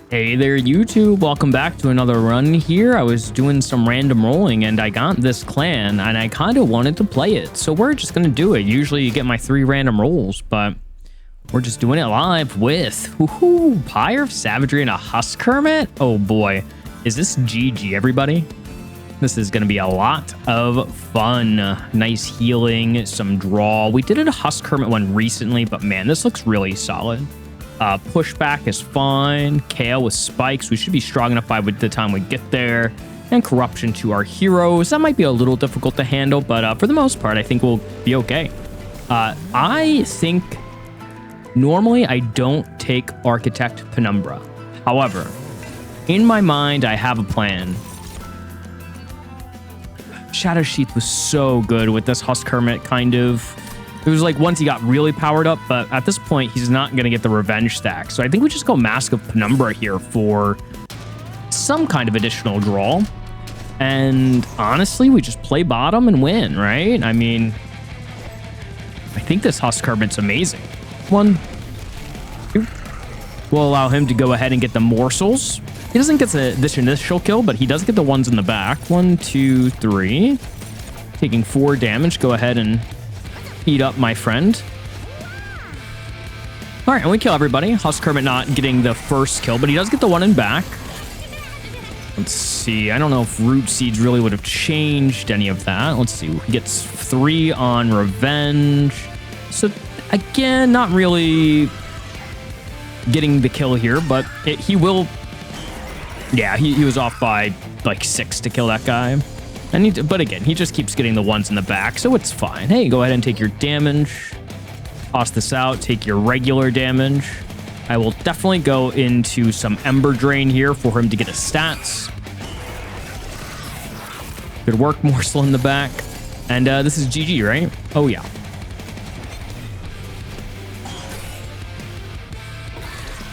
Hey there, YouTube. Welcome back to another run here. I was doing some random rolling and I got this clan and I kind of wanted to play it. So we're just going to do it. Usually you get my 3 random rolls, but we're just doing it live with Pyre of Savagery and a Husk Hermit. Oh boy, is this GG, everybody? This is going to be a lot of fun. Nice healing, some draw. We did a Husk Hermit one recently, but man, this looks really solid. Pushback is fine. KO with spikes. We should be strong enough by the time we get there. And corruption to our heroes. That might be a little difficult to handle, but for the most part, I think we'll be okay. I think normally I don't take Architect Penumbra. However, in my mind, I have a plan. Shadow Sheath was so good with this Husk Hermit, kind of. It was like once he got really powered up, but at this point, he's not going to get the revenge stack. So I think we just go Mask of Penumbra here for some kind of additional draw. And honestly, we just play bottom and win, right? I mean, I think this Husk Hermit's amazing. 1, 2. We'll allow him to go ahead and get the morsels. He doesn't get this initial kill, but he does get the ones in the back. 1, 2, 3. Taking 4 damage. Go ahead and eat up my friend. All right, and we kill everybody. Husk Hermit not getting the first kill, but he does get the one in back. Let's see. I don't know if Root Seeds really would have changed any of that. Let's see. He gets 3 on revenge. So again, not really getting the kill here, but he will. Yeah, he was off by like 6 to kill that guy. And but again, he just keeps getting the ones in the back, so it's fine. Hey, go ahead and take your damage. Toss this out, take your regular damage. I will definitely go into some Ember Drain here for him to get his stats. Good work, Morsel in the back. And this is GG, right? Oh, yeah.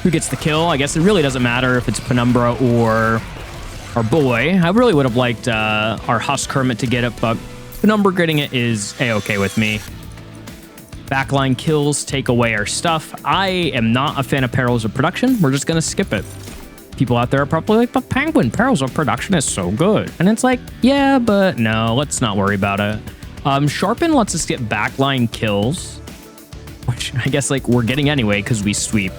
Who gets the kill? I guess it really doesn't matter if it's Penumbra or our boy. I really would have liked our Husk Hermit to get it, but Penumbra getting it is a-okay with me. Backline kills take away our stuff. I am not a fan of Perils of Production. We're just going to skip it. People out there are probably like, but Penguin, Perils of Production is so good. And it's like, yeah, but no, let's not worry about it. Sharpen lets us get backline kills, which I guess like we're getting anyway because we sweep.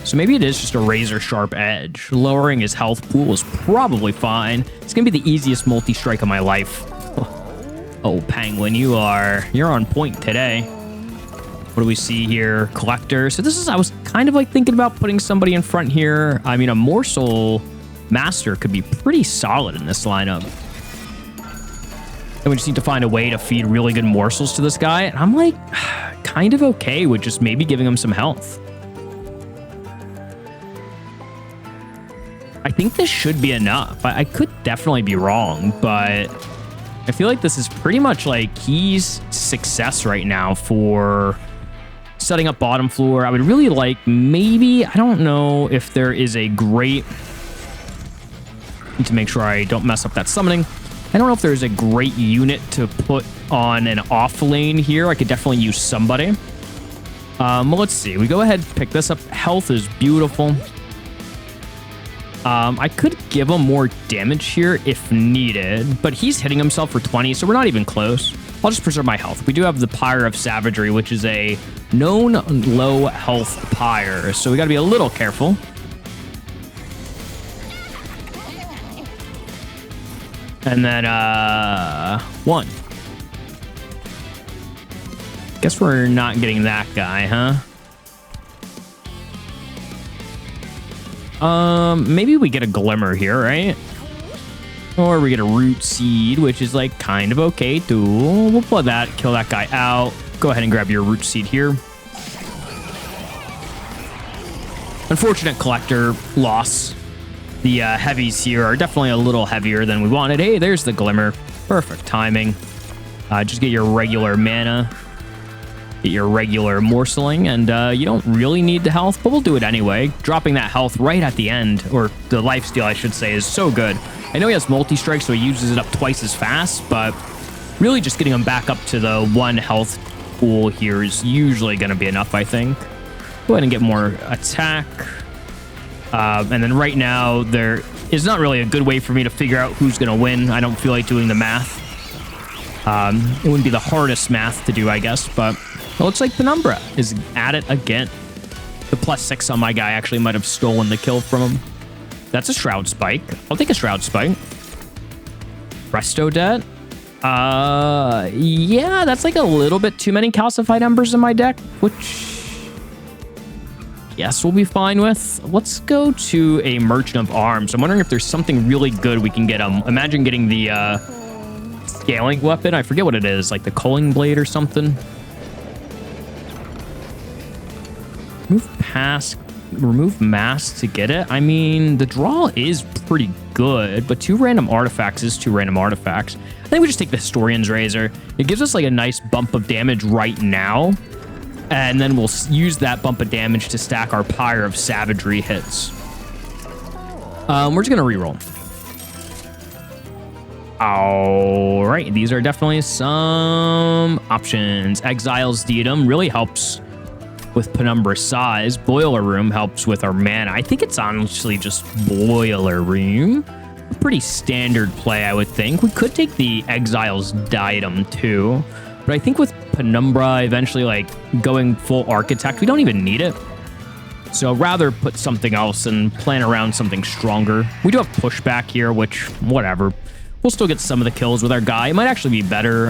So maybe it is just a razor sharp edge. Lowering his health pool is probably fine. It's gonna be the easiest multi-strike of my life. Oh, Penguin, you're on point today. What do we see here? Collector. So this is, I was kind of like thinking about putting somebody in front here. I mean, a Morsel Master could be pretty solid in this lineup. And we just need to find a way to feed really good morsels to this guy. And I'm like, kind of okay with just maybe giving him some health. I think this should be enough. I could definitely be wrong, but I feel like this is pretty much like he's success right now for setting up bottom floor. I would really like maybe, I don't know if there is a great, need to make sure I don't mess up that summoning. I don't know if there's a great unit to put on an off lane here. I could definitely use somebody. Well, let's see. We go ahead, pick this up. Health is beautiful. I could give him more damage here if needed, but he's hitting himself for 20, so we're not even close. I'll just preserve my health. We do have the Pyre of Savagery, which is a known low health Pyre, so we got to be a little careful. And then, 1. Guess we're not getting that guy, huh? Maybe we get a Glimmer here, right? Or we get a Root Seed, which is like kind of okay too. We'll play that, kill that guy out. Go ahead and grab your Root Seed here. Unfortunate Collector loss. The heavies here are definitely a little heavier than we wanted. Hey, there's the Glimmer. Perfect timing. Just get your regular mana. Get your regular morseling, and you don't really need the health, but we'll do it anyway. Dropping that health right at the end, or the lifesteal, I should say, is so good. I know he has multi-strike, so he uses it up twice as fast, but really just getting him back up to the 1 health pool here is usually going to be enough, I think. Go ahead and get more attack. And then right now, there is not really a good way for me to figure out who's going to win. I don't feel like doing the math. It wouldn't be the hardest math to do, I guess, but it looks like Penumbra is at it again. The +6 on my guy actually might have stolen the kill from him. That's a Shroud Spike. I'll take a Shroud Spike. Resto Debt. Yeah, that's like a little bit too many calcified embers in my deck, which yes, we'll be fine with. Let's go to a Merchant of Arms. I'm wondering if there's something really good we can get. Imagine getting the scaling weapon. I forget what it is, like the Culling Blade or something. Remove mask to get it. I mean, the draw is pretty good, but 2 random artifacts is 2 random artifacts. I think we just take the Historian's Razor. It gives us like a nice bump of damage right now, and then we'll use that bump of damage to stack our Pyre of Savagery hits. We're just gonna reroll. All right, these are definitely some options. Exile's Diadem really helps with Penumbra's size. Boiler Room helps with our mana. I think it's honestly just Boiler Room. A pretty standard play, I would think. We could take the Exile's Diadem too, but I think with Penumbra eventually like going full Architect, we don't even need it. So rather put something else and plan around something stronger. We do have pushback here, which whatever. We'll still get some of the kills with our guy. It might actually be better.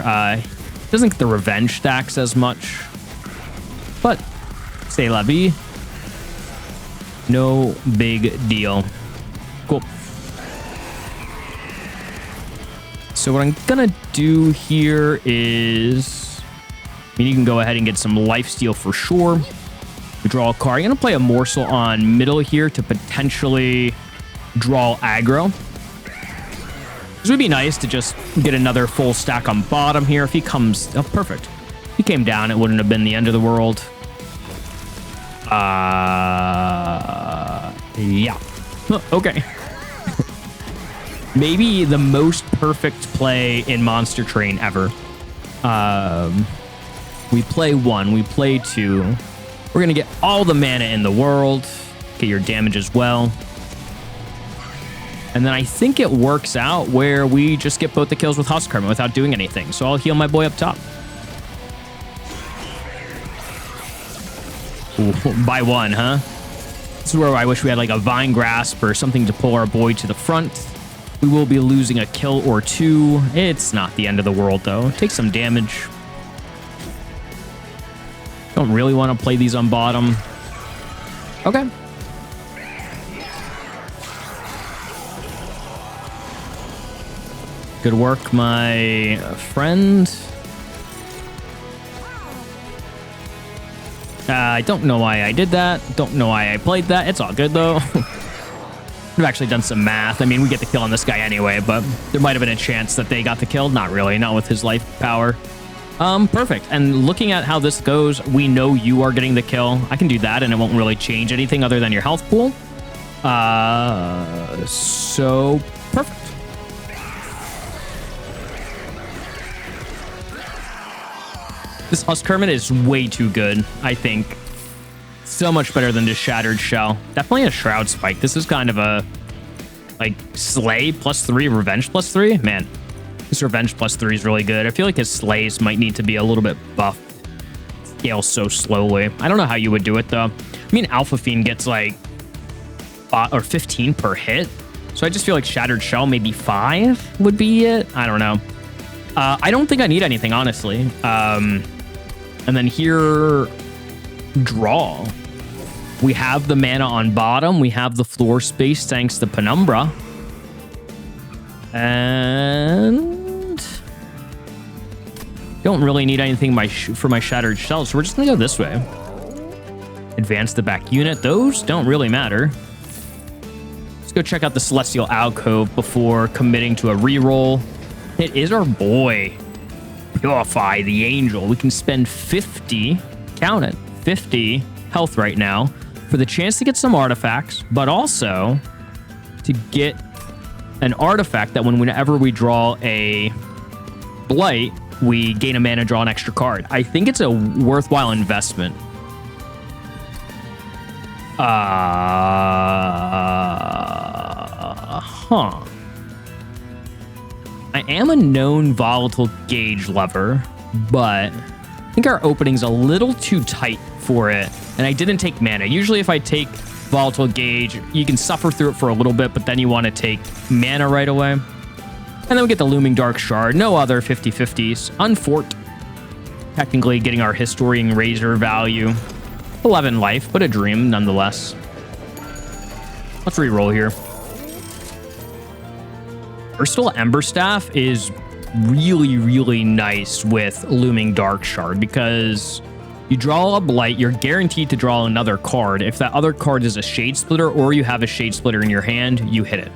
Doesn't get the revenge stacks as much, but c'est la vie. No big deal. Cool. So what I'm gonna do here is, I mean, you can go ahead and get some lifesteal for sure. We draw a card. I'm gonna play a morsel on middle here to potentially draw aggro. This would be nice to just get another full stack on bottom here. If he comes, oh, perfect. If he came down, it wouldn't have been the end of the world. Yeah. Okay. Maybe the most perfect play in Monster Train ever. We play 1, we play 2. We're gonna get all the mana in the world. Get your damage as well. And then I think it works out where we just get both the kills with Husk Hermit without doing anything. So I'll heal my boy up top. Ooh, by 1, huh? This is where I wish we had like a Vine Grasp or something to pull our boy to the front. We will be losing a kill or 2. It's not the end of the world, though. Take some damage. Don't really want to play these on bottom. Okay. Good work, my friend. I don't know why I did that. Don't know why I played that. It's all good, though. I've actually done some math. I mean, we get the kill on this guy anyway, but there might have been a chance that they got the kill. Not really. Not with his life power. Perfect. And looking at how this goes, we know you are getting the kill. I can do that, and it won't really change anything other than your health pool. So, perfect. This Husk Hermit is way too good, I think. So much better than just Shattered Shell. Definitely a Shroud Spike. This is kind of a, like, Slay +3, Revenge +3. Man, this Revenge +3 is really good. I feel like his Slays might need to be a little bit buffed. Scales so slowly. I don't know how you would do it, though. I mean, Alpha Fiend gets, like, 15 per hit. So I just feel like Shattered Shell, maybe 5 would be it. I don't know. I don't think I need anything, honestly. And then here, draw. We have the mana on bottom. We have the floor space thanks to Penumbra. And don't really need anything for my Shattered Shell, so we're just going to go this way. Advance the back unit. Those don't really matter. Let's go check out the Celestial Alcove before committing to a reroll. It is our boy. Purify the Angel. We can spend 50, count it, 50 health right now for the chance to get some artifacts, but also to get an artifact that whenever we draw a Blight, we gain a mana, draw an extra card. I think it's a worthwhile investment. Huh. I am a known volatile gauge lever, but I think our opening's a little too tight for it, and I didn't take mana. Usually if I take volatile gauge, you can suffer through it for a little bit, but then you want to take mana right away. And then we get the Looming Dark Shard. No other 50-50s. Unfort. Technically getting our Historian Razor value. 11 life, but a dream nonetheless. Let's re-roll here. Bristol Ember Staff is really, really nice with Looming Dark Shard because you draw a blight, you're guaranteed to draw another card. If that other card is a Shade Splitter or you have a Shade Splitter in your hand, you hit it.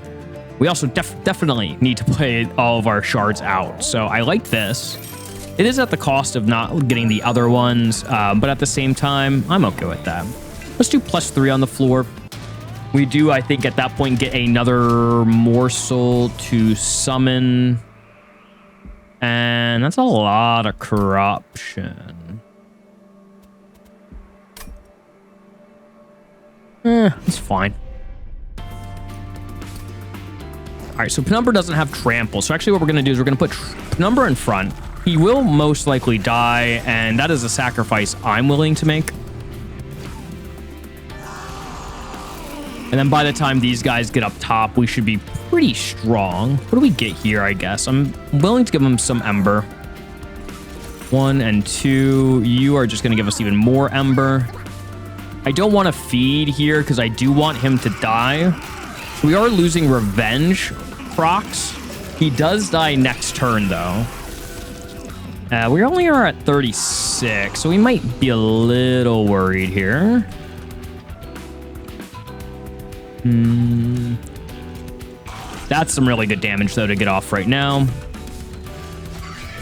We also definitely need to play all of our shards out. So I like this. It is at the cost of not getting the other ones, but at the same time, I'm okay with that. Let's do +3 on the floor. We do, I think, at that point, get another morsel to summon. And that's a lot of corruption. It's fine. All right, so Penumbra doesn't have trample. So actually what we're going to do is we're going to put Penumbra in front. He will most likely die, and that is a sacrifice I'm willing to make. And then by the time these guys get up top, we should be pretty strong. What do we get here, I guess? I'm willing to give him some Ember. 1 and 2. You are just going to give us even more Ember. I don't want to feed here because I do want him to die. We are losing Revenge procs. He does die next turn, though. We only are at 36, so we might be a little worried here. That's some really good damage, though, to get off right now.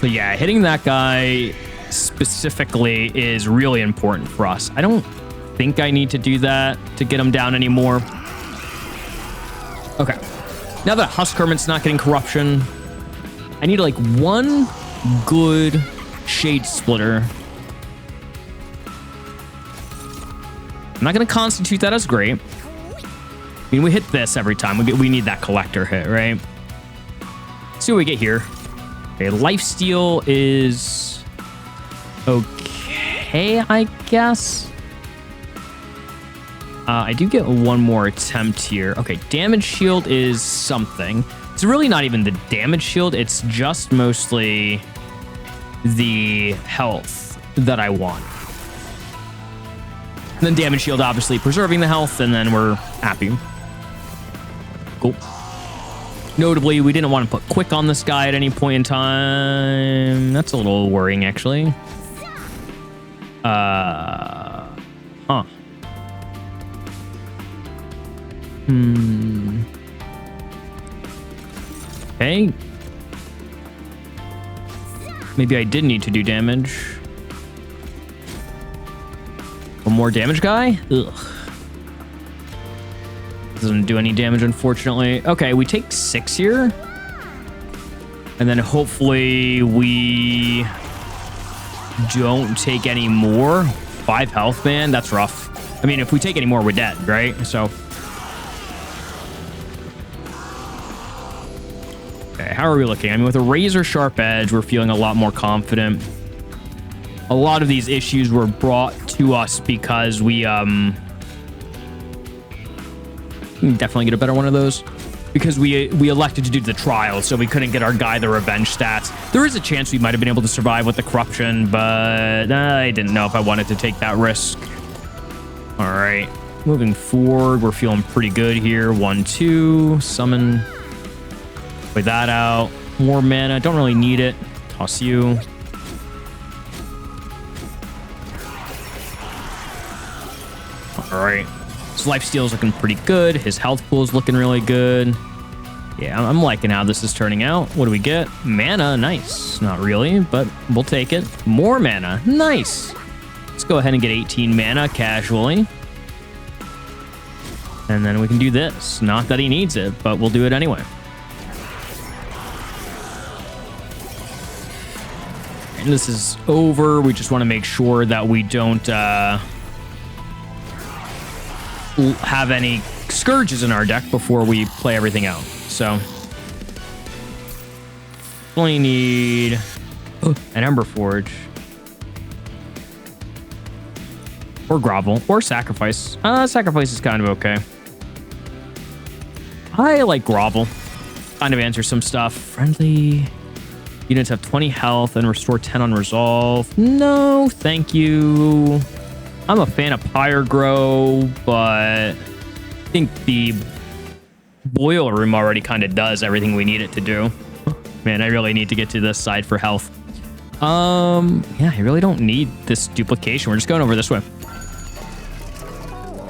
So yeah, hitting that guy specifically is really important for us. I don't think I need to do that to get him down anymore. Okay. Now that Husk Hermit's not getting corruption, I need like one good Shade Splitter. I'm not going to constitute that as great. I mean, we hit this every time. We need that collector hit, right? Let's see what we get here. Okay, lifesteal is okay, I guess. I do get one more attempt here. Okay, damage shield is something. It's really not even the damage shield. It's just mostly the health that I want. And then damage shield, obviously preserving the health, and then we're happy. Cool. Notably, we didn't want to put quick on this guy at any point in time. That's a little worrying, actually. Okay. Maybe I did need to do damage. One more damage guy? Ugh. Doesn't do any damage, unfortunately. Okay, we take 6 here. And then hopefully we don't take any more. 5 health, man. That's rough. I mean, if we take any more, we're dead, right? So... how are we looking? I mean, with a razor sharp edge, we're feeling a lot more confident. A lot of these issues were brought to us because we definitely get a better one of those because we elected to do the trial, so we couldn't get our guy the revenge stats. There is a chance we might have been able to survive with the corruption, but I didn't know if I wanted to take that risk. All right, moving forward, we're feeling pretty good here. 1, 2, summon. Play that out. More mana. Don't really need it. Toss you. All right. His lifesteal's looking pretty good. His health pool's looking really good. Yeah, I'm liking how this is turning out. What do we get? Mana. Nice. Not really, but we'll take it. More mana. Nice. Let's go ahead and get 18 mana casually. And then we can do this. Not that he needs it, but we'll do it anyway. And this is over. We just want to make sure that we don't have any Scourges in our deck before we play everything out. So only need an Ember Forge. Or Grovel. Or Sacrifice. Sacrifice is kind of okay. I like Grovel. Kind of answer some stuff. Friendly units have 20 health and restore 10 on resolve. No, thank you. I'm a fan of Pyre Grow, but I think the Boiler Room already kind of does everything we need it to do. Man, I really need to get to this side for health. Yeah, I really don't need this duplication. We're just going over this way.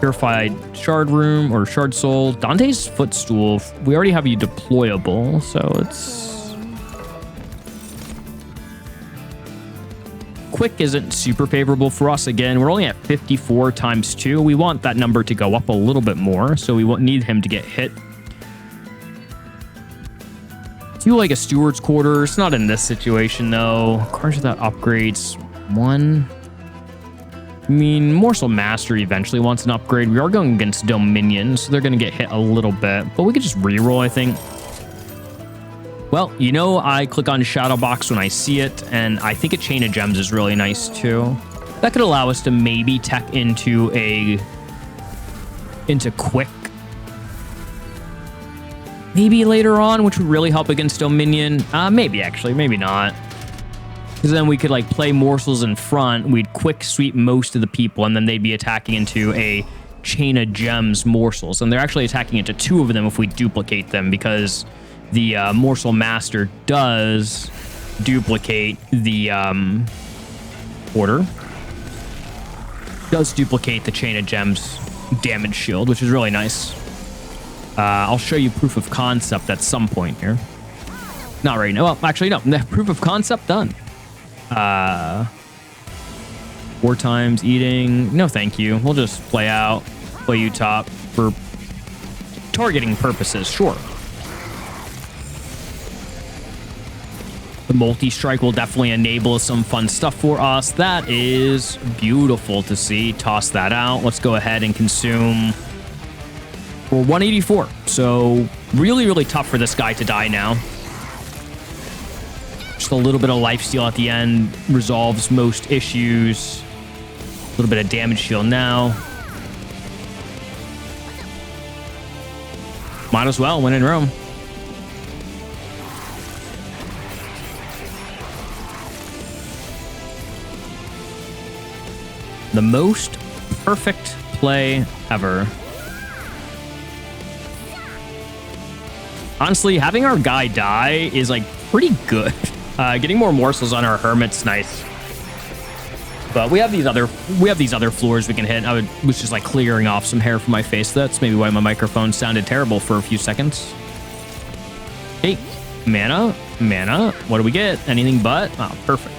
Purified Shard Room or Shard Soul. Dante's Footstool. We already have you deployable, so it's... Quick isn't super favorable for us. Again, we're only at 54 times 2. We want that number to go up a little bit more, so we won't need him to get hit. Do like a Steward's Quarters. Not in this situation, though. Cards without upgrades. 1... I mean, Morsel Master eventually wants an upgrade. We are going against Dominion, so they're going to get hit a little bit. But we could just reroll, I think. Well, you know, I click on Shadow Box when I see it, and I think a Chain of Gems is really nice, too. That could allow us to maybe tech into Quick. Maybe later on, which would really help against Dominion. Maybe, actually. Maybe not. Because then we could like play morsels in front. We'd quick sweep most of the people, and then they'd be attacking into a Chain of Gems morsels. And they're actually attacking into 2 of them if we duplicate them, because the Morsel Master does duplicate the order. Does duplicate the Chain of Gems damage shield, which is really nice. I'll show you proof of concept at some point here. Not right now. Well, actually, no. Proof of concept done. 4 times eating. No, thank you. We'll just play you top for targeting purposes. Sure. The multi-strike will definitely enable some fun stuff for us. That is beautiful to see. Toss that out. Let's go ahead and consume for 184. So really, really tough for this guy to die now. Just a little bit of lifesteal at the end resolves most issues. A little bit of damage shield now. Might as well win in Rome. The most perfect play ever. Honestly, having our guy die is like pretty good. Getting more morsels on our Hermit's nice. But we have these other floors we can hit. I was just like clearing off some hair from my face. That's maybe why my microphone sounded terrible for a few seconds. Hey, mana. What do we get? Anything but? Oh, perfect.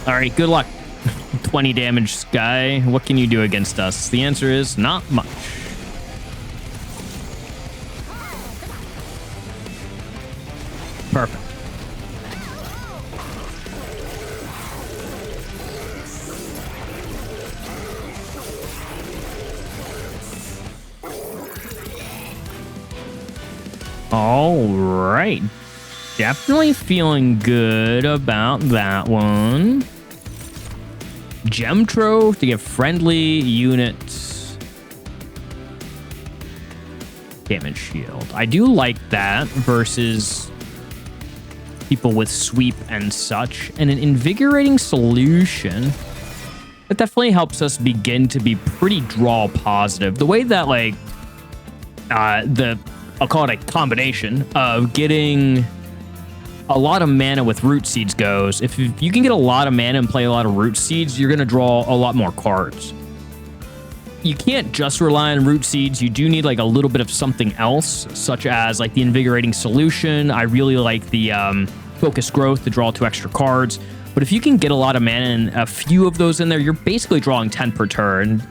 All right, good luck. 20 damage guy. What can you do against us? The answer is not much. Perfect. All right. Definitely feeling good about that one. Gem Trove to give friendly units damage shield. I do like that versus people with sweep and such. And an invigorating solution that definitely helps us begin to be pretty draw positive. The way that like I'll call it a combination of getting a lot of mana with root seeds goes. If you can get a lot of mana and play a lot of root seeds, you're going to draw a lot more cards. You can't just rely on root seeds. You do need like a little bit of something else, such as like the invigorating solution. I really like the focus growth to draw 2 extra cards. But if you can get a lot of mana and a few of those in there, you're basically drawing 10 per turn.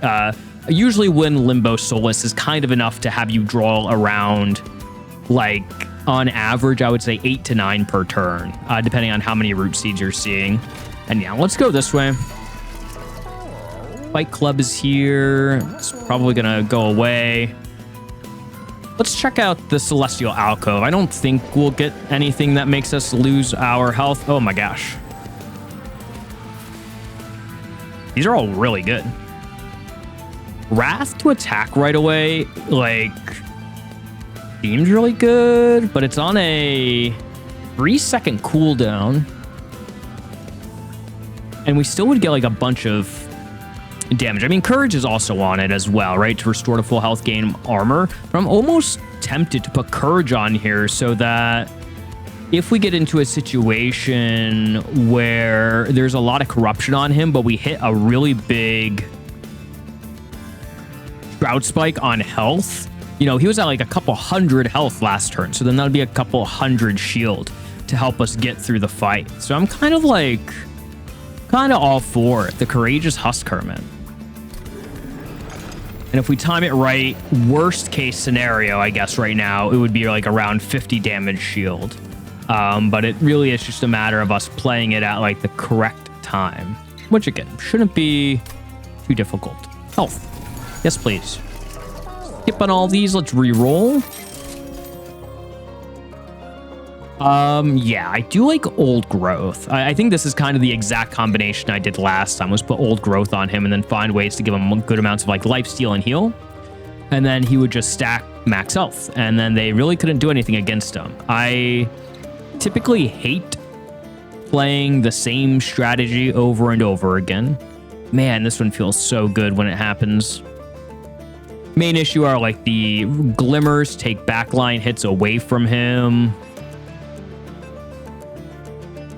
Usually when Limbo Solace is kind of enough to have you draw around like on average, I would say 8 to 9 per turn, depending on how many root seeds you're seeing. And yeah, let's go this way. Fight Club is here. It's probably gonna go away. Let's check out the Celestial Alcove. I don't think we'll get anything that makes us lose our health. Oh my gosh. These are all really good. Wrath to attack right away, like, seems really good, but it's on a 3-second cooldown. And we still would get like a bunch of damage. I mean, Courage is also on it as well, right? To restore to full health, gain armor. But I'm almost tempted to put Courage on here so that if we get into a situation where there's a lot of corruption on him, but we hit a really big Shroud Spike on health, you know, he was at like a couple hundred health last turn. So then that'd be a couple hundred shield to help us get through the fight. So I'm kind of all for it. The Courageous Husk Hermit. And if we time it right, worst case scenario, I guess right now, it would be like around 50 damage shield. But it really is just a matter of us playing it at like the correct time, which again, shouldn't be too difficult. Health. Yes, please. Skip on all these. Let's re-roll. Yeah, I do like Old Growth. I think this is kind of the exact combination I did last time, was put Old Growth on him and then find ways to give him good amounts of like life steal and heal. And then he would just stack max health. And then they really couldn't do anything against him. I typically hate playing the same strategy over and over again. Man, this one feels so good when it happens. Main issue are like the glimmers take backline hits away from him.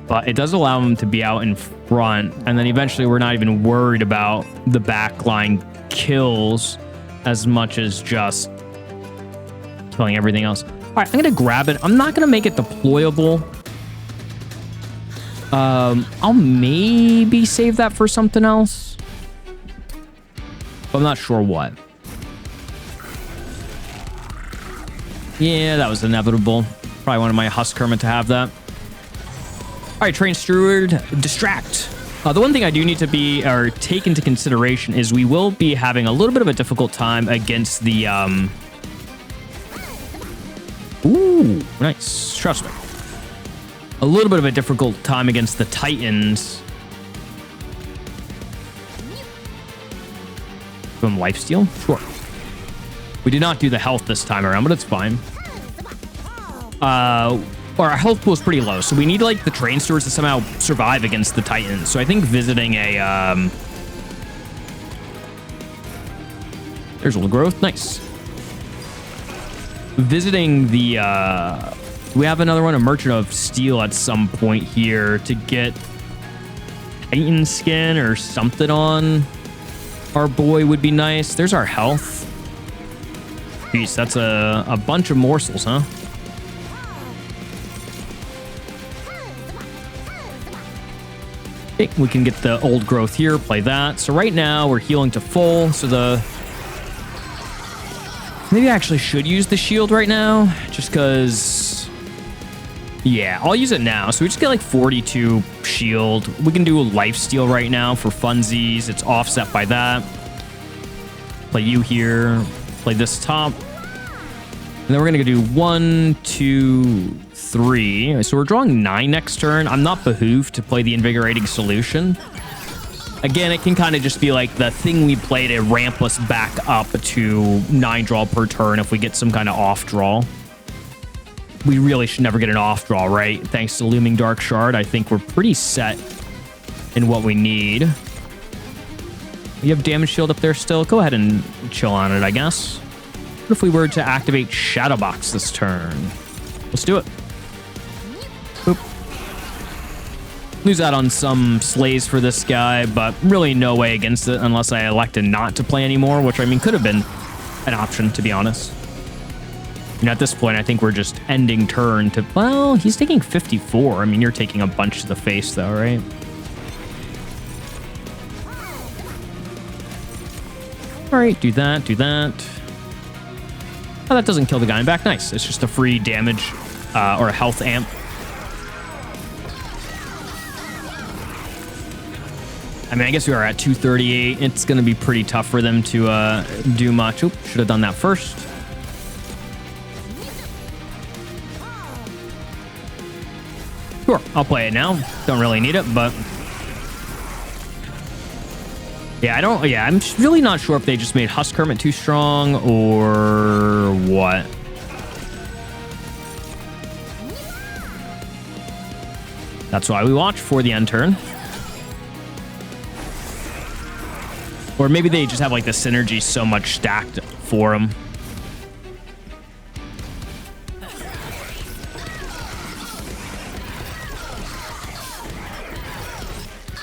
But it does allow him to be out in front. And then eventually we're not even worried about the backline kills as much as just killing everything else. All right, I'm going to grab it. I'm not going to make it deployable. I'll maybe save that for something else. But I'm not sure what. Yeah, that was inevitable. Probably wanted my Husk Hermit to have that. All right, Train Steward, Distract. The one thing I do need to be or take into consideration is we will be having a little bit of a difficult time against the... Ooh, nice. Trust me. A little bit of a difficult time against the Titans. Boom, lifesteal? Sure. We did not do the health this time around, but it's fine. Or our health pool is pretty low, so we need like the Train Stewards to somehow survive against the Titans. So I think visiting a there's Old Growth, nice. Visiting the we have another one, a Merchant of Steel at some point here to get Titan skin or something on our boy would be nice. There's our health. Jeez, that's a bunch of morsels, huh? Okay, we can get the Old Growth here, play that. So right now we're healing to full. So maybe I actually should use the shield right now, just because. Yeah, I'll use it now. So we just get like 42 shield. We can do a life steal right now for funsies. It's offset by that. Play you here. Play this top. And then we're going to do 1, 2, 3. So we're drawing 9 next turn. I'm not behooved to play the Invigorating Solution. Again, it can kind of just be like the thing we play to ramp us back up to 9 draw per turn if we get some kind of off draw. We really should never get an off draw, right? Thanks to Looming Dark Shard, I think we're pretty set in what we need. You have damage shield up there still? Go ahead and chill on it, I guess. What if we were to activate Shadowbox this turn? Let's do it. Boop. Lose out on some slays for this guy, but really no way against it unless I elected not to play anymore, which I mean could have been an option, to be honest. And at this point, I think we're just ending turn to... Well, he's taking 54. I mean, you're taking a bunch to the face, though, right? All right, do that, do that. Oh, that doesn't kill the guy in back. Nice. It's just a free damage or a health amp. I mean, I guess we are at 238. It's going to be pretty tough for them to do much. Oop, should have done that first. Sure, I'll play it now. Don't really need it, but... Yeah, I'm really not sure if they just made Husk Hermit too strong or what. That's why we watch for the end turn. Or maybe they just have like the synergy so much stacked for them.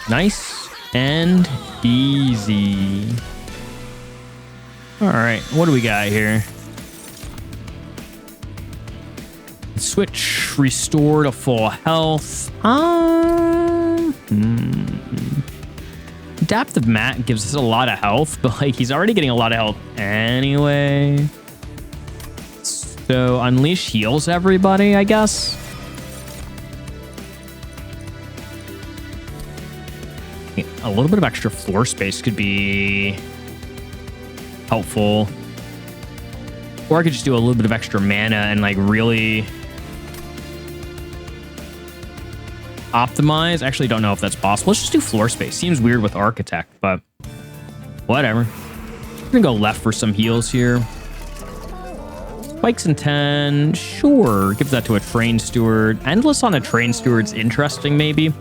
Nice and easy. All right, what do we got here? Switch, restore to full health. Adaptive Mat gives us a lot of health, but like he's already getting a lot of health anyway. So Unleash heals everybody, I guess. A little bit of extra floor space could be helpful. Or I could just do a little bit of extra mana and like really optimize. I actually don't know if that's possible. Let's just do floor space. Seems weird with Architect, but whatever. We're gonna go left for some heals here. Spikes in 10. Sure. Give that to a Train Steward. Endless on a Train Steward's interesting, maybe.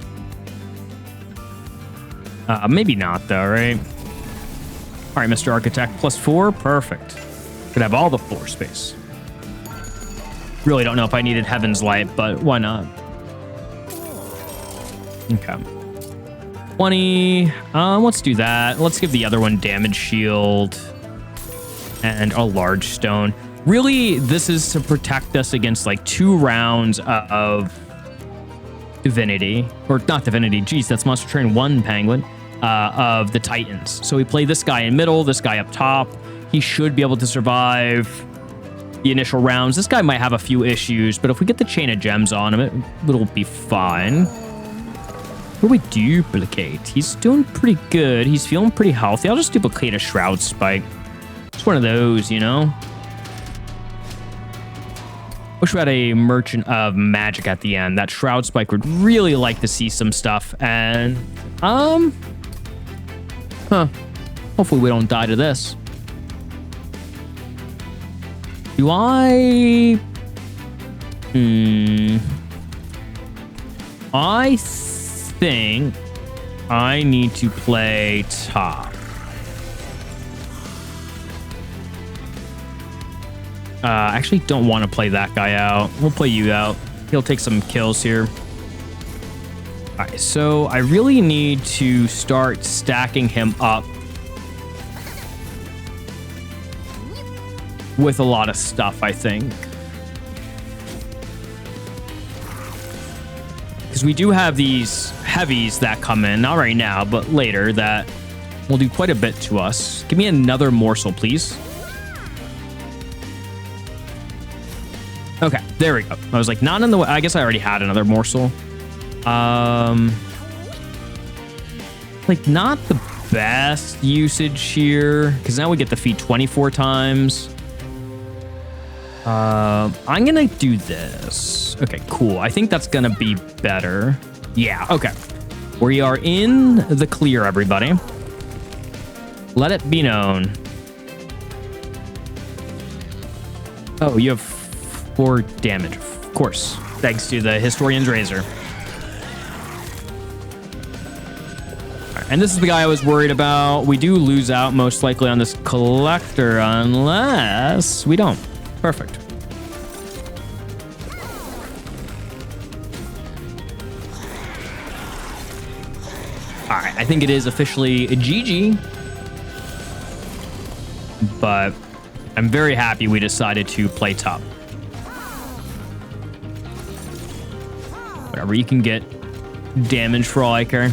Maybe not, though, right? All right, Mr. Architect. +4. Perfect. Could have all the floor space. Really don't know if I needed Heaven's Light, but why not? Okay. 20. Let's do that. Let's give the other one Damage Shield and a Large Stone. Really, this is to protect us against like 2 rounds of Divinity. Or not Divinity. Geez, that's Monster Train 1 Penguin. Of the Titans. So we play this guy in middle, this guy up top. He should be able to survive the initial rounds. This guy might have a few issues, but if we get the Chain of Gems on him, it'll be fine. What do we duplicate? He's doing pretty good. He's feeling pretty healthy. I'll just duplicate a Shroud Spike. It's one of those, you know? Wish we had a Merchant of Magic at the end. That Shroud Spike would really like to see some stuff. And, hopefully we don't die to this. Do I think I need to play top. I actually don't want to play that guy out. We'll play you out. He'll take some kills here. All right, so I really need to start stacking him up with a lot of stuff, I think. Because we do have these heavies that come in, not right now, but later, that will do quite a bit to us. Give me another morsel, please. Okay, there we go. I was like, not in the way. I guess I already had another morsel. Like, not the best usage here, because now we get the feed 24 times. I'm gonna do this. Okay, cool. I think that's gonna be better. Yeah, okay. We are in the clear, everybody. Let it be known. Oh, you have 4 damage. Of course. Thanks to the Historian's Razor. Right, and this is the guy I was worried about. We do lose out most likely on this Collector unless we don't. Perfect. All right, I think it is officially a GG. But I'm very happy we decided to play top. Whatever, you can get damage for all I care.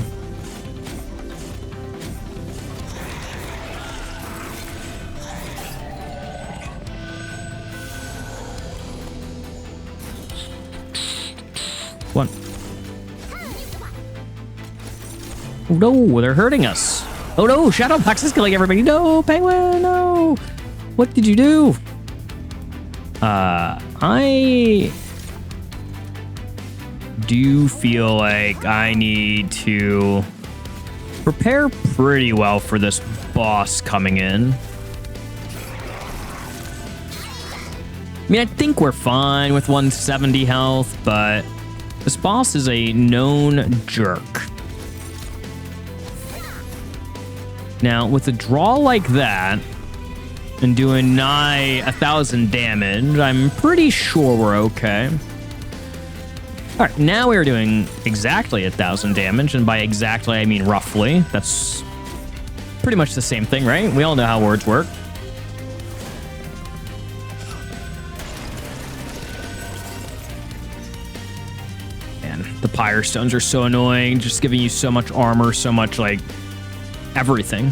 Oh no, they're hurting us. Oh no, Shadowbox is killing everybody. No, Penguin, no. What did you do? I do feel like I need to prepare pretty well for this boss coming in. I mean, I think we're fine with 170 health, but this boss is a known jerk. Now, with a draw like that, and doing nigh 1,000 damage, I'm pretty sure we're okay. All right, now we're doing exactly 1,000 damage, and by exactly, I mean roughly. That's pretty much the same thing, right? We all know how words work. Man, the Pyre Stones are so annoying, just giving you so much armor, so much, like, everything.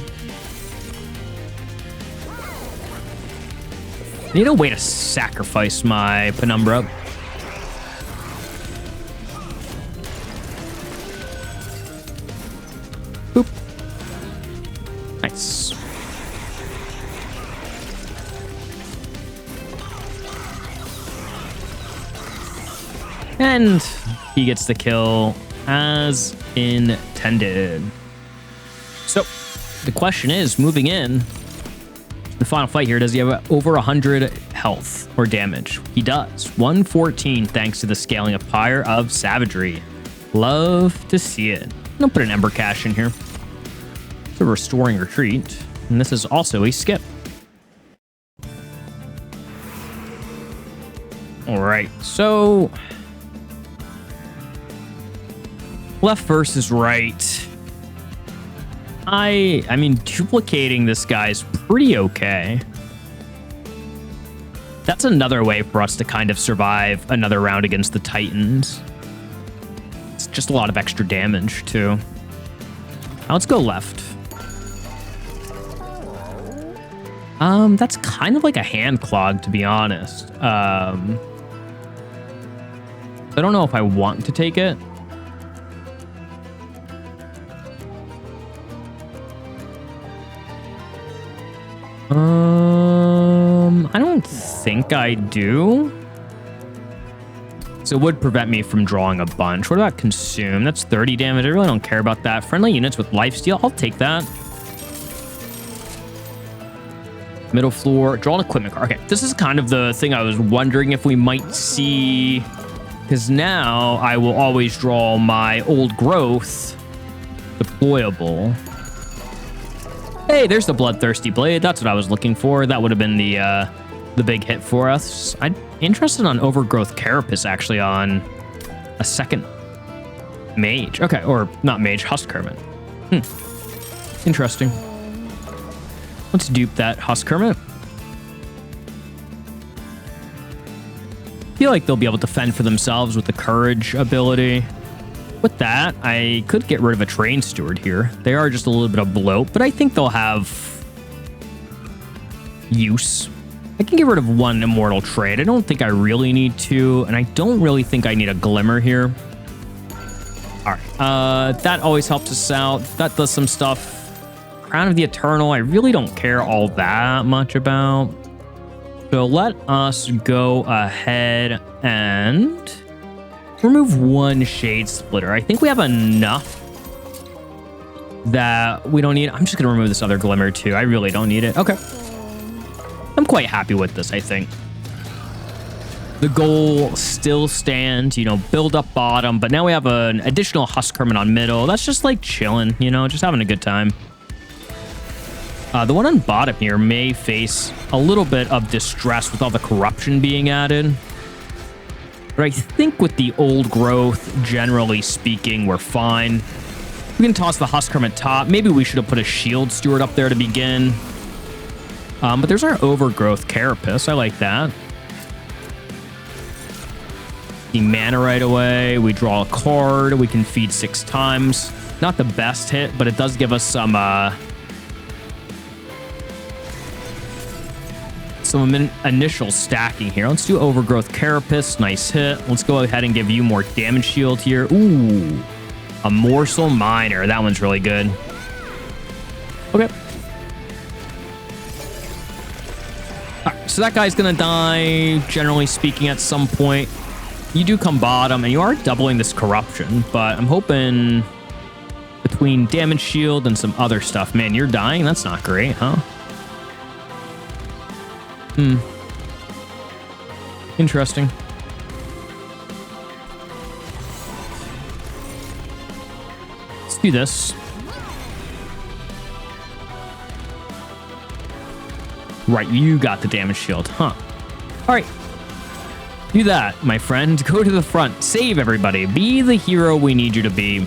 I need a way to sacrifice my Penumbra. Boop. Nice. And he gets the kill as intended. So the question is, moving in, the final fight here, does he have over 100 health or damage? He does. 114 thanks to the scaling of Pyre of Savagery. Love to see it. I'm gonna put an Ember Cache in here. It's a restoring retreat. And this is also a skip. All right, so left versus right. I mean, duplicating this guy's pretty okay. That's another way for us to kind of survive another round against the Titans. It's just a lot of extra damage, too. Now let's go left. That's kind of like a hand clog, to be honest. I don't know if I want to take it. I don't think I do. So it would prevent me from drawing a bunch. What about consume? That's 30 damage. I really don't care about that. Friendly units with lifesteal. I'll take that. Middle floor. Draw an equipment card. Okay, this is kind of the thing I was wondering if we might see. Because now I will always draw my old growth deployable. Hey, there's the Bloodthirsty Blade. That's what I was looking for. That would have been the big hit for us. I'm interested on Overgrowth Carapace, actually, on a second mage. Okay, or not mage, Husk Hermit. Interesting. Let's dupe that Husk Hermit. I feel like they'll be able to fend for themselves with the Courage ability. With that, I could get rid of a Train Steward here. They are just a little bit of bloat, but I think they'll have use. I can get rid of one Immortal Trade. I don't think I really need to, and I don't really think I need a Glimmer here. All right, that always helps us out. That does some stuff. Crown of the Eternal, I really don't care all that much about. So let us go ahead and remove one Shade Splitter. I think we have enough that we don't need. I'm just going to remove this other Glimmer too. I really don't need it. Okay. I'm quite happy with this, I think. The goal still stands, you know, build up bottom, but now we have an additional Husk Hermit on middle. That's just like chilling, you know, just having a good time. The one on bottom here may face a little bit of distress with all the corruption being added. But I think with the old growth, generally speaking, we're fine. We can toss the Husk Hermit top. Maybe we should have put a Shield Steward up there to begin. But there's our Overgrowth Carapace. I like that. The mana right away. We draw a card. We can feed 6 times. Not the best hit, but it does give us some initial stacking here. Let's do Overgrowth Carapace. Nice hit. Let's go ahead and give you more damage shield here. Ooh. A morsel miner. That one's really good. Okay. Alright, so that guy's gonna die, generally speaking, at some point. You do come bottom, and you are doubling this corruption, but I'm hoping between damage shield and some other stuff. Man, you're dying? That's not great, huh? Interesting. Let's do this. Right, you got the damage shield, huh? All right. Do that, my friend. Go to the front. Save everybody. Be the hero we need you to be.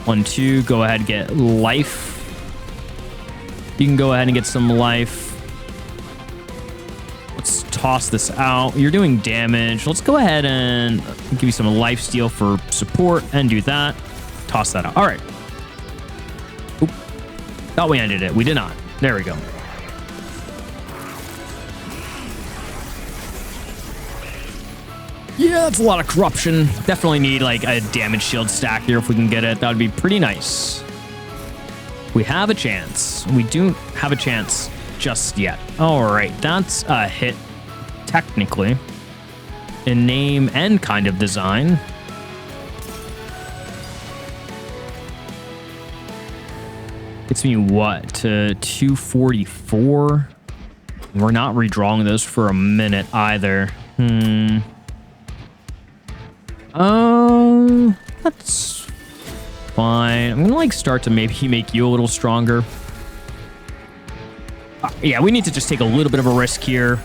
1, 2. Go ahead and get life. You can go ahead and get some life. Let's toss this out. You're doing damage. Let's go ahead and give you some life steal for support and do that. Toss that out. All right. Oop. Thought we ended it. We did not. There we go. Yeah, that's a lot of corruption. Definitely need like a damage shield stack here if we can get it. That would be pretty nice. We have a chance. We do have a chance just yet. All right, that's a hit technically in name and kind of design. Gets me what, to 244? We're not redrawing those for a minute either. That's fine. I'm gonna like start to maybe make you a little stronger. Yeah, we need to just take a little bit of a risk here.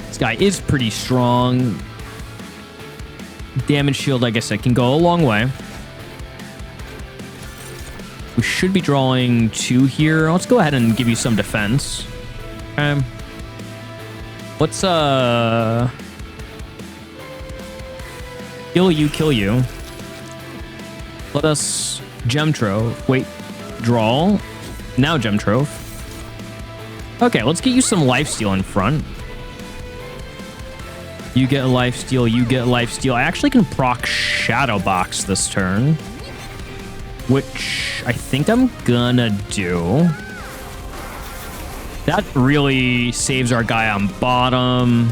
This guy is pretty strong. Damage shield, I guess, I can go a long way. We should be drawing 2 here. Let's go ahead and give you some defense. Okay. Let's kill you. Let us gem trove. Wait, draw. Now gem trove. Okay, let's get you some lifesteal in front. You get lifesteal, you get lifesteal. I actually can proc Shadow Box this turn, which I think I'm gonna do. That really saves our guy on bottom.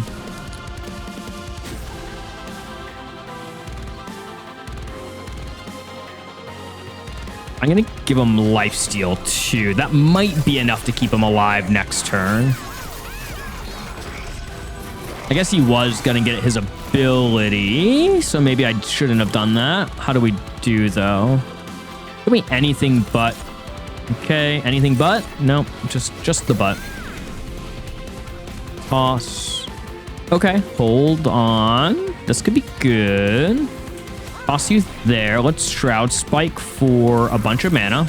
I'm gonna give him lifesteal too. That might be enough to keep him alive next turn. I guess he was gonna get his ability, so maybe I shouldn't have done that. How do we do though? Give me anything but. Okay, anything but? Nope, just the butt. Toss. Okay, hold on. This could be good. Toss you there. Let's Shroud Spike for a bunch of mana.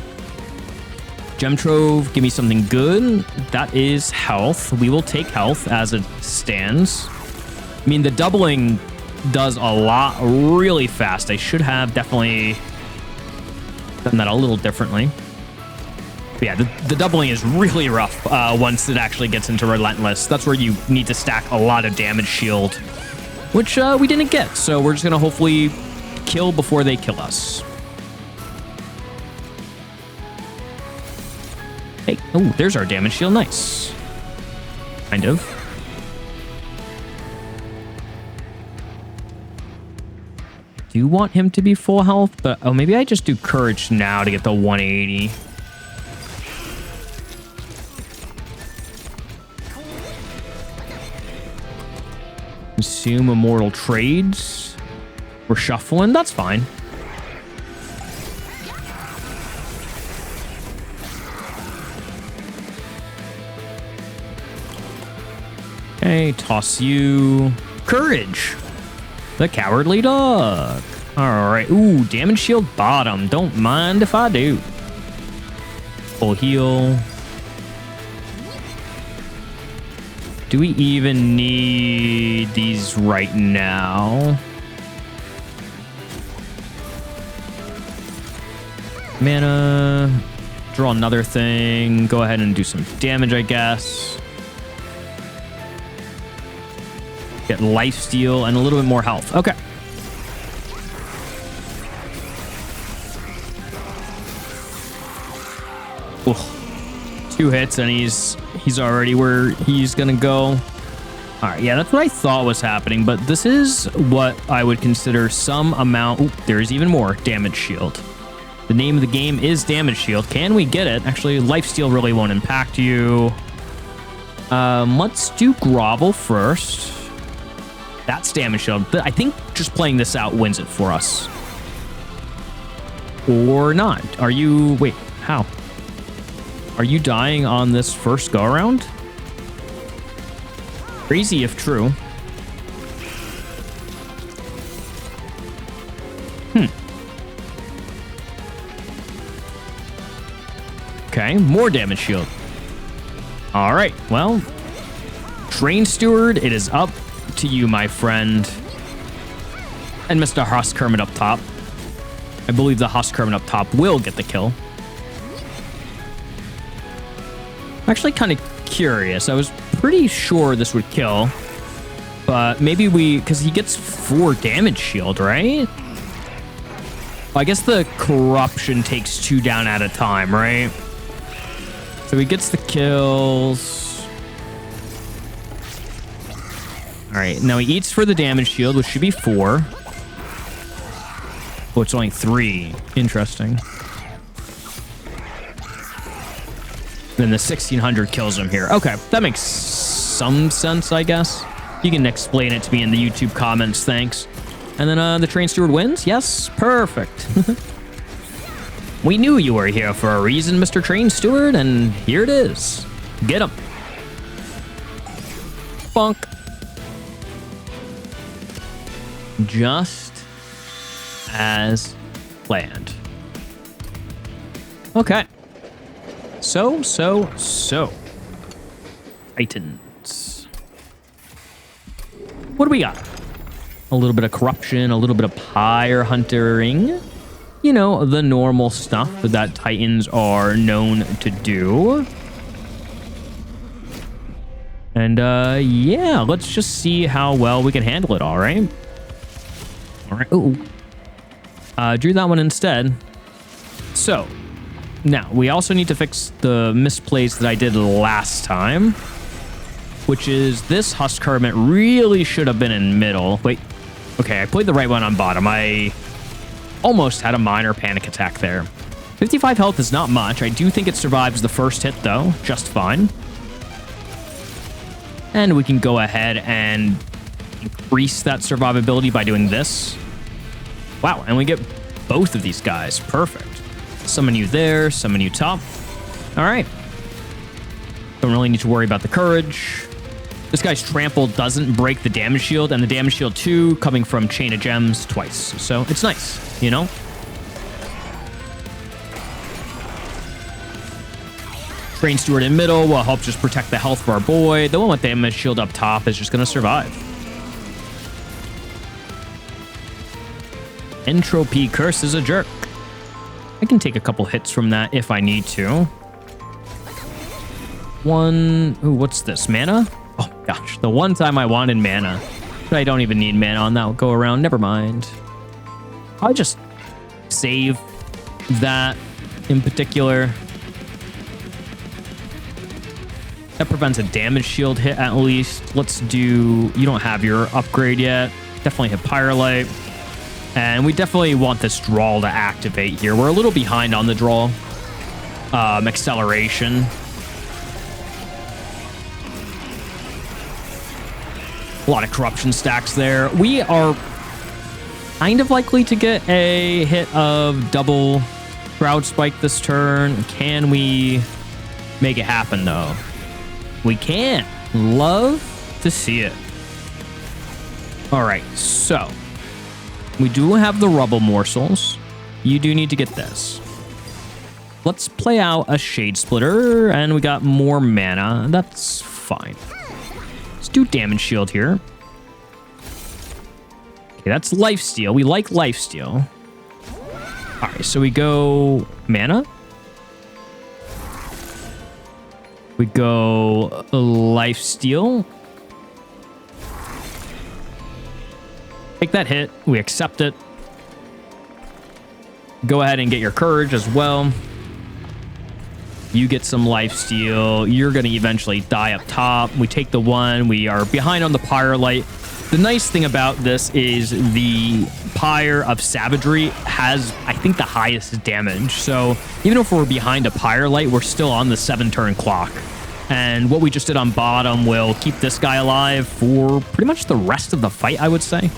Gem Trove, give me something good. That is health. We will take health as it stands. I mean, the doubling does a lot really fast. I should have definitely done that a little differently. But yeah, the doubling is really rough once it actually gets into Relentless. That's where you need to stack a lot of damage shield, which we didn't get. So we're just going to hopefully kill before they kill us. Hey, oh, there's our damage shield. Nice. Kind of. Do want him to be full health, but oh, maybe I just do courage now to get the 180. Consume immortal trades. We're shuffling. That's fine. Okay, toss you. Courage. The cowardly dog. All right. Ooh, damage shield bottom. Don't mind if I do. Full heal. Do we even need these right now? Mana. Draw another thing. Go ahead and do some damage, I guess. Get life steal and a little bit more health. Okay. Ooh. 2 hits and he's already where he's gonna go. All right, yeah, that's what I thought was happening, but this is what I would consider some amount. Ooh, there's even more damage shield. The name of the game is damage shield. Can we get it? Actually, life steal really won't impact you. Let's do grovel first. That's damage shield. I think just playing this out wins it for us. Or not. Are you... Wait, how? Are you dying on this first go-around? Crazy if true. Okay, more damage shield. All right, well, Train Steward, it is up to you, my friend. And Mr. Husk Hermit up top. I believe the Husk Hermit up top will get the kill. I'm actually kind of curious. I was pretty sure this would kill, but maybe because he gets 4 damage shield, right? Well, I guess the corruption takes 2 down at a time, right? So he gets the kills. All right, now he eats for the damage shield, which should be 4. Oh, it's only 3. Interesting. Then the 1600 kills him here. Okay, that makes some sense, I guess. You can explain it to me in the YouTube comments, thanks. And then the Train Steward wins? Yes, perfect. We knew you were here for a reason, Mr. Train Steward, and here it is. Get him. Bonk. Just as planned. Okay. So. Titans. What do we got? A little bit of corruption, a little bit of pyre hunting. You know, the normal stuff that Titans are known to do. And, yeah, let's just see how well we can handle it, all right? All right. Ooh. Drew that one instead. So, now, we also need to fix the misplays that I did last time, which is this Husk Hermit really should have been in middle. Wait. Okay, I played the right one on bottom. I almost had a minor panic attack there. 55 health is not much. I do think it survives the first hit, though, just fine. And we can go ahead and increase that survivability by doing this. Wow, and we get both of these guys. Perfect. Summon you there, summon you top. All right. Don't really need to worry about the courage. This guy's trample doesn't break the damage shield, and the damage shield too, coming from Chain of Gems twice. So it's nice, you know? Train Steward in middle will help just protect the health of our boy. The one with damage shield up top is just going to survive. Entropy Curse is a jerk. I can take a couple hits from that if I need to. Ooh, what's this? Mana? Oh, gosh. The one time I wanted mana. But I don't even need mana on that go around. Never mind. I'll just save that in particular. That prevents a damage shield hit at least. Let's do... You don't have your upgrade yet. Definitely hit Pyrolite. And we definitely want this draw to activate here. We're a little behind on the draw. Acceleration. A lot of corruption stacks there. We are kind of likely to get a hit of double Shroud Spike this turn. Can we make it happen, though? We can. Love to see it. All right, so... We do have the rubble morsels. You do need to get this. Let's play out a Shade Splitter, and we got more mana. That's fine. Let's do damage shield here. Okay, that's lifesteal. We like lifesteal. All right, so we go mana. We go lifesteal. Take that hit. We accept it. Go ahead and get your courage as well. You get some lifesteal. You're going to eventually die up top. We take the 1. We are behind on the Pyre Light. The nice thing about this is the Pyre of Savagery has, I think, the highest damage. So even if we're behind a Pyre Light, we're still on the 7-turn clock. And what we just did on bottom will keep this guy alive for pretty much the rest of the fight, I would say.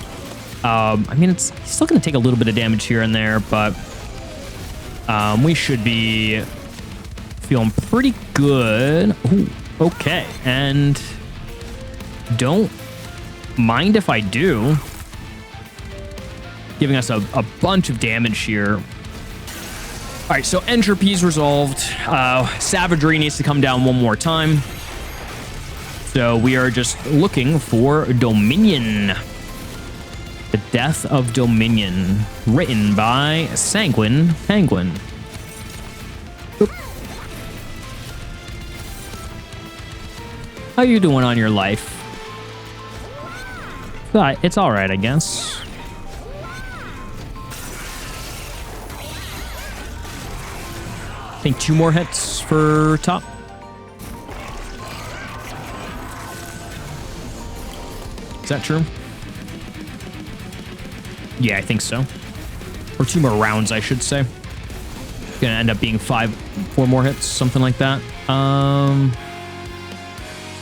I mean, he's still going to take a little bit of damage here and there, but we should be feeling pretty good. Ooh, okay. And don't mind if I do. Giving us a bunch of damage here. All right, so entropy's resolved. Savagery needs to come down one more time. So we are just looking for Dominion. The Death of Dominion. Written by Sanguine Penguin. Oop. How you doing on your life? It's all right, I guess. I think 2 more hits for top. Is that true? Yeah, I think so. Or 2 more rounds, I should say. Gonna end up being 4 more hits, something like that.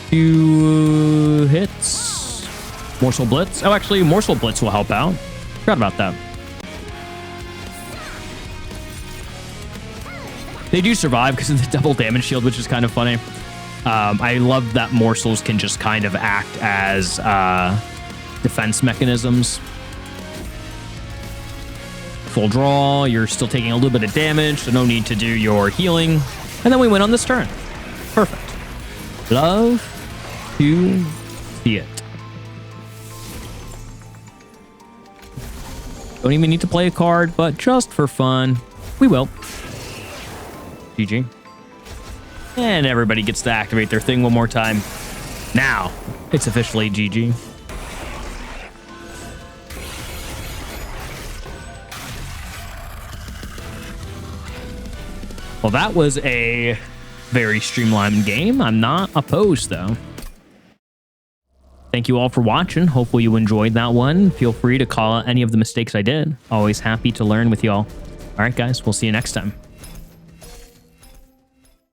2 hits. Morsel Blitz. Oh, actually, Morsel Blitz will help out. Forgot about that. They do survive because of the double damage shield, which is kind of funny. I love that morsels can just kind of act as defense mechanisms. Full draw. You're still taking a little bit of damage, so no need to do your healing. And then we win on this turn. Perfect. Love to see it. Don't even need to play a card, but just for fun, we will. GG. And everybody gets to activate their thing one more time. Now, it's officially GG. Well, that was a very streamlined game. I'm not opposed, though. Thank you all for watching. Hopefully you enjoyed that one. Feel free to call out any of the mistakes I did. Always happy to learn with y'all. All right, guys, we'll see you next time.